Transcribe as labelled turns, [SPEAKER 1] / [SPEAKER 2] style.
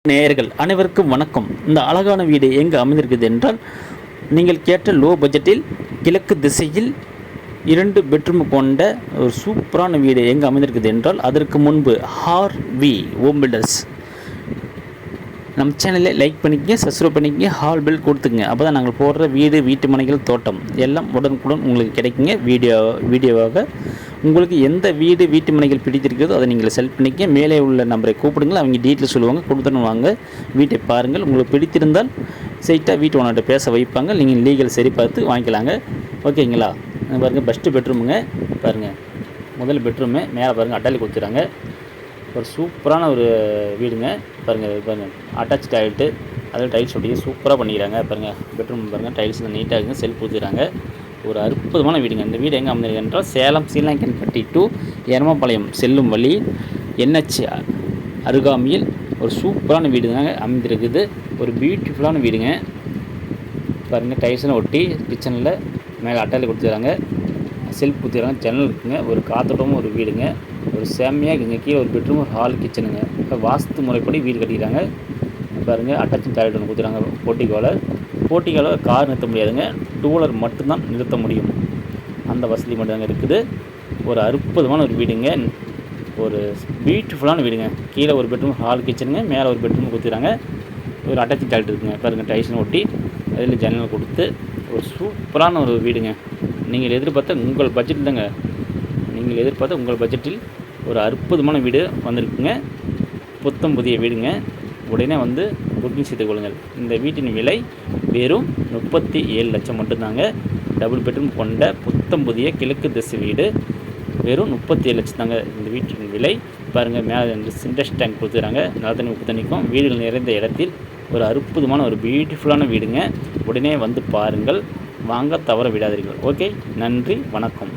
[SPEAKER 1] நேயர்கள் அனைவருக்கும் வணக்கம். இந்த அழகான வீடு எங்கு அமைந்திருக்குது என்றால், நீங்கள் கேட்ட லோ பட்ஜெட்டில் கிழக்கு திசையில் 2 பெட்ரூம் கொண்ட ஒரு சூப்பரான வீடு எங்கு அமைந்திருக்குது என்றால், அதற்கு முன்பு ஆர்வி ஹோம் பில்டர்ஸ் நம்ம சேனலை லைக் பண்ணிக்கங்க, சப்ஸ்கிரைப் பண்ணிக்கங்க, ஹால் பில் கொடுத்துங்க. அப்போ தான் நாங்கள் போடுற வீடு, வீட்டு மனைகள், தோட்டம் எல்லாம் உடனுக்குடன் உங்களுக்கு கிடைக்குங்க. வீடியோவாக உங்களுக்கு எந்த வீடு, வீட்டு மனைகள் பிடித்திருக்கிறதோ அதை நீங்கள் செலக்ட் பண்ணிக்க. மேலே உள்ள நம்பரை கூப்பிடுங்கள், அவங்க டீட்டெயில் சொல்லுவாங்க, கொடுத்துன்னு வாங்க. வீட்டை பாருங்கள், உங்களுக்கு பிடித்திருந்தால் ஸ்ட்ரைட்டாக வீட்டு ஓனர்கிட்ட பேச வைப்பாங்க. நீங்கள் லீகல் சரி பார்த்து வாங்கிக்கலாங்க. ஓகேங்களா? பாருங்கள், பெஸ்ட்டு பெட்ரூமுங்க. பாருங்கள், முதல் பெட்ரூமு மேலே பாருங்கள், அட்டாலி கொடுத்துறாங்க. ஒரு சூப்பரான ஒரு வீடுங்க. பாருங்கள் அட்டாச் டாய்லெட்டு, அதில் டைல்ஸ் ஒட்டி சூப்பராக பண்ணிக்கிறாங்க. பாருங்கள் பெட்ரூம் பாருங்கள், டைல்ஸ் நீட்டாக இருக்குங்க, செல்ஃப் ஊற்றிக்கிறாங்க. ஒரு அற்புதமான வீடுங்க. இந்த வீடு எங்கே அமைந்திருக்கு என்றால், சேலம் சீலங்கன்பட்டி டு எரமபாளையம் செல்லும் வழி NH அருகாமையில் ஒரு சூப்பரான வீடுங்க அமைந்திருக்குது. ஒரு பியூட்டிஃபுல்லான வீடுங்க. பாருங்கள், டைல்ஸ்லாம் ஒட்டி கிச்சனில் மேலே அட்டாலி கொடுத்துக்கிறாங்க, செல்ஃப் ஊற்றிக்கிறாங்க, ஜன்னல் இருக்குங்க. ஒரு காத்தோட்டமும் ஒரு வீடுங்க. ஒரு செம்மையாக இருக்குங்க. கீழே ஒரு பெட்ரூம், ஒரு ஹால், கிச்சனுங்க. இப்போ வாஸ்து முறைப்படி வீடு கட்டிக்கிறாங்க. பாருங்கள், அட்டாச்சும் டாய்லெட் ஒன்று கொடுத்துறாங்க. போட்டிக்கால கார் நிறுத்த முடியாதுங்க, டூ வீலர் மட்டும்தான் நிறுத்த முடியும். அந்த வசதி மட்டும்தாங்க இருக்குது. ஒரு அற்புதமான ஒரு வீடுங்க. ஒரு பியூட்டிஃபுல்லான வீடுங்க. கீழே ஒரு பெட்ரூம், ஹால், கிச்சனுங்க. மேலே ஒரு பெட்ரூம் கொடுத்துறாங்க. ஒரு அட்டாச்சும் டாய்லெட் இருக்குங்க. பாருங்கள், டைல்ஸ்னு ஒட்டி அதில் ஜன்னல் கொடுத்து ஒரு சூப்பரான ஒரு வீடுங்க. நீங்கள் எதிர்பார்த்த உங்கள் பட்ஜெட் தாங்க. நீங்கள் எதிர்பார்த்த உங்கள் பட்ஜெட்டில் ஒரு அற்புதமான வீடு வந்திருக்குங்க. புத்தம் புதிய வீடுங்க. உடனே வந்து புக்கிங் செய்து கொள்ளுங்கள். இந்த வீட்டின் விலை வெறும் 37 லட்சம் மட்டும்தாங்க. டபுள் பெட்ரூம் கொண்ட புத்தம் புதிய கிழக்கு திசை வீடு வெறும் 37 லட்சம் தாங்க இந்த வீட்டின் விலை. பாருங்கள், மேலே சிண்டெக்ஸ் டேங்க் கொடுத்துறாங்க. நல்ல தண்ணி, உப்பு தண்ணிக்கும் வீடுகள் நிறைந்த இடத்தில் ஒரு அற்புதமான ஒரு பியூட்டிஃபுல்லான வீடுங்க. உடனே வந்து பாருங்கள், வாங்க தவற விடாதீர்கள். ஓகே, நன்றி, வணக்கம்.